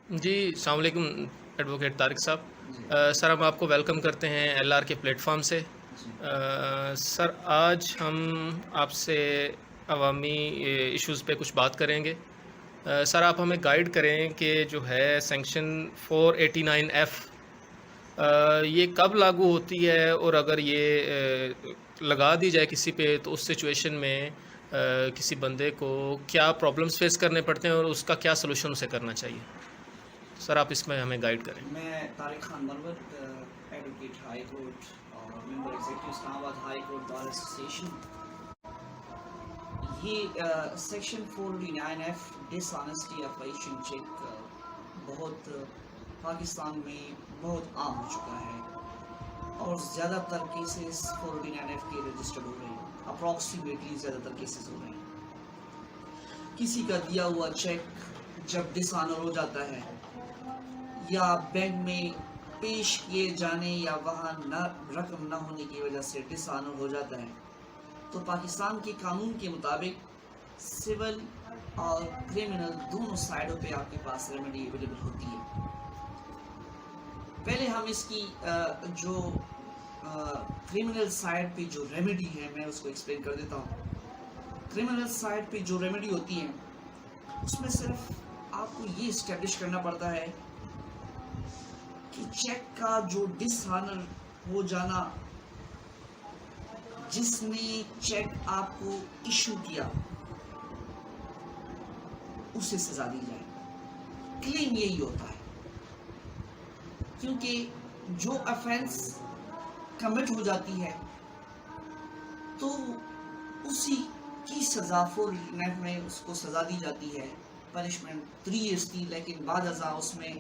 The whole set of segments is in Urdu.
جی السلام علیکم ایڈوکیٹ طارق صاحب. جی سر ہم آپ کو ویلکم کرتے ہیں ایل آر کے پلیٹ فارم سے. جی سر آج ہم آپ سے عوامی ایشوز پہ کچھ بات کریں گے. سر آپ ہمیں گائیڈ کریں کہ جو ہے سینکشن 489F یہ کب لاگو ہوتی ہے، اور اگر یہ لگا دی جائے کسی پہ تو اس سچویشن میں کسی بندے کو کیا پرابلمس فیس کرنے پڑتے ہیں اور اس کا کیا سلوشن اسے کرنا چاہیے. سر آپ اس میں ہمیں گائیڈ کریں. میں طارق خان مروت، ایڈوکیٹ ہائی کورٹ اور ممبر ایگزیکٹو اسلام آباد ہائی کورٹ بار ایسوسیشن. یہ سیکشن 489F ڈس آنیسٹی افیشن چیک بہت پاکستان میں بہت عام ہو چکا ہے، اور زیادہ تر کیسز 489F کے رجسٹرڈ ہو رہے ہیں. اپروکسیمیٹلی زیادہ تر کیسز ہو رہے ہیں. کسی کا دیا ہوا چیک جب ڈس آنر ہو جاتا ہے یا بینک میں پیش کیے جانے یا وہاں رقم نہ ہونے کی وجہ سے ڈس آنر ہو جاتا ہے، تو پاکستان کے قانون کے مطابق سول اور کریمنل دونوں سائڈوں پہ آپ کے پاس ریمیڈی اویلیبل ہوتی ہے. پہلے ہم اس کی جو کریمنل سائڈ پہ جو ریمیڈی ہے میں اس کو ایکسپلین کر دیتا ہوں. کریمنل سائڈ پہ جو ریمیڈی ہوتی ہے اس میں صرف آپ کو یہ اسٹیبلش کرنا پڑتا ہے کہ چیک کا جو ڈس آنر ہو جانا، جس نے چیک آپ کو ایشو کیا اسے سزا دی جائے. کلیم یہی ہوتا ہے، کیونکہ جو افینس کمٹ ہو جاتی ہے تو اسی کی سزا 489 میں اس کو سزا دی جاتی ہے. پنشمنٹ 3 years تھی، لیکن بعد ازاں اس میں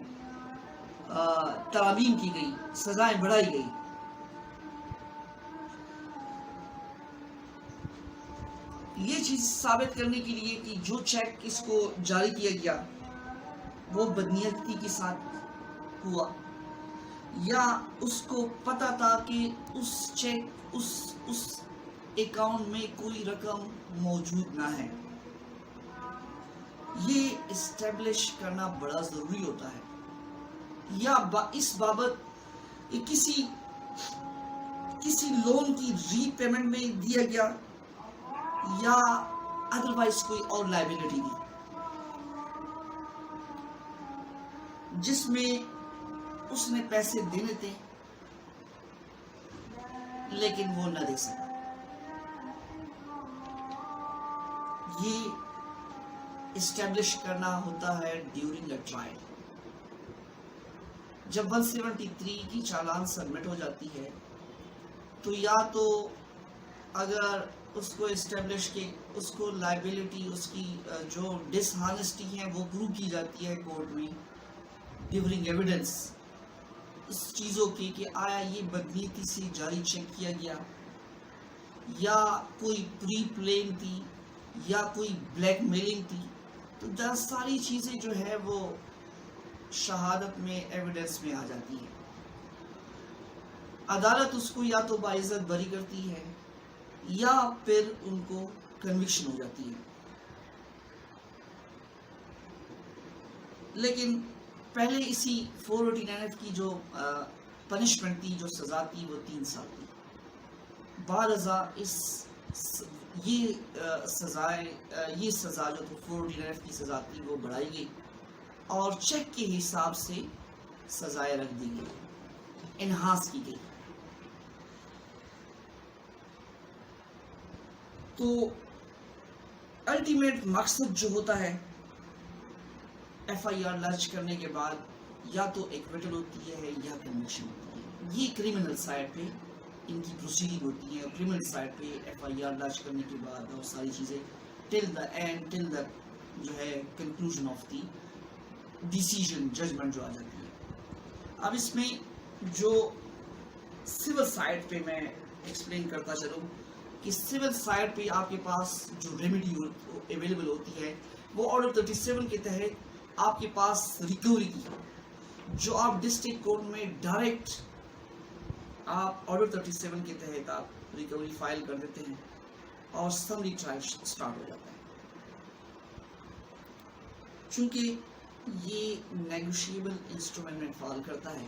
ترامیم کی گئی، سزائیں بڑھائی گئی. یہ چیز ثابت کرنے کے لیے کہ جو چیک اس کو جاری کیا گیا وہ بدنیتی کے ساتھ ہوا، یا اس کو پتا تھا کہ اس چیک اس اکاؤنٹ میں کوئی رقم موجود نہ ہے، یہ اسٹیبلش کرنا بڑا ضروری ہوتا ہے. یا اس بابت کسی لون کی ری پیمنٹ میں دیا گیا یا ادروائز کوئی اور لائبلٹی دی جس میں اس نے پیسے دینے تھے لیکن وہ نہ دے سکا. یہ اسٹیبلش کرنا ہوتا ہے ڈیورنگ اے ٹرائل. جب 173 کی چالان سبمٹ ہو جاتی ہے تو یا تو اگر اس کو اسٹیبلش کی اس کو لائبلٹی اس کی جو ڈس ہانسٹی ہے وہ پروو کی جاتی ہے کورٹ میں ڈیورنگ ایویڈنس اس چیزوں کی کہ آیا یہ بدنیتی سے جاری چیک کیا گیا یا کوئی پری پلین تھی یا کوئی بلیک میلنگ تھی. تو ساری چیزیں جو ہے وہ شہادت میں ایویڈنس میں آ جاتی ہے. عدالت اس کو یا تو باعزت بری کرتی ہے یا پھر ان کو کنوکشن ہو جاتی ہے. لیکن پہلے اسی 489F کی جو پنشمنٹ تھی، جو سزا تھی، وہ 3 سال تھی. بعد ازاں یہ سزا جو 489F کی سزا تھی وہ بڑھائی گئی اور چیک کے حساب سے سزائیں رکھ دی گئی، انہانس کی گئی. تو الٹیمیٹ مقصد جو ہوتا ہے ایف آئی آر لرج کرنے کے بعد یا تو ایکویٹل ہوتی ہے یا کنوکشن ہوتی ہے. یہ کریمنل سائڈ پہ ان کی پروسیڈنگ ہوتی ہے. کریمنل سائڈ پہ ایف آئی آر لرج کرنے کے بعد بہت ساری چیزیں ٹل دا اینڈ، ٹل دا جو ہے conclusion of the decision, judgement جو آ جاتی ہے. اب اس میں جو سول سائڈ پہ میں ایکسپلین کرتا چلوں کہ سول سائڈ پہ آپ کے پاس جو ریمیڈی اویلیبل ہوتی ہے وہ آرڈر 37 کے تحت آپ کے پاس ریکوری کی، جو آپ ڈسٹرکٹ کورٹ میں ڈائریکٹ آپ آرڈر 37 کے تحت آپ ریکوری فائل کر دیتے ہیں اور سمری ٹرائل سٹارٹ ہو جاتا ہے. چونکہ یہ نیگوشیبل انسٹرومنٹ میں فال کرتا ہے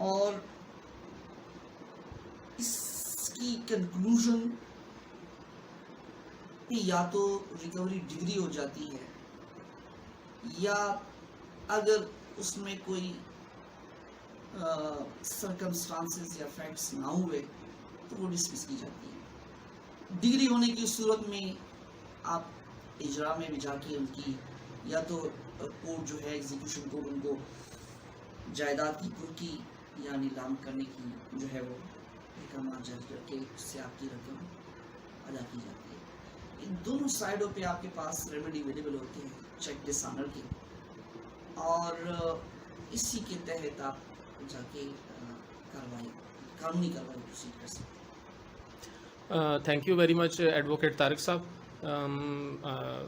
اور اس کی کنکلوژن پہ یا تو ریکوری ڈگری ہو جاتی ہے یا اگر اس میں کوئی سرکمسٹانسز یا فیکٹس نہ ہوئے تو وہ ڈسمس کی جاتی ہے. ڈگری ہونے کی صورت میں آپ اجرا میں بھی جا کے ان کی یا تو کورٹ جو ہے ایگزیکیوشن کورٹ ان کو جائیداد کی کرکی یا نیلام کرنے کی جو ہے وہ احکامات جاری کر کے اس سے آپ کی رقم ادا کی جاتی ہے. ان دونوں سائڈوں پہ آپ کے پاس ریمیڈی اویلیبل ہوتے ہیں چیک ڈس آنر کے اور اسی کے تحت آپ جا کے قانونی کارروائی پروسیڈ کر سکتے ہیں. Thank you very much advocate Tariq صاحب,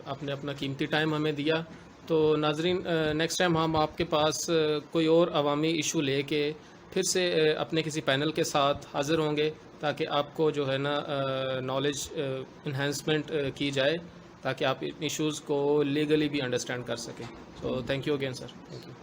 آپ نے اپنا قیمتی ٹائم ہمیں دیا. تو ناظرین, نیکسٹ ٹائم ہم آپ کے پاس کوئی اور عوامی ایشو لے کے پھر سے اپنے کسی پینل کے ساتھ حاضر ہوں گے تاکہ آپ کو جو ہے نا نالج انہینسمنٹ کی جائے تاکہ آپ ان ایشوز کو لیگلی بھی انڈرسٹینڈ کر سکیں. So thank you again sir. Thank you.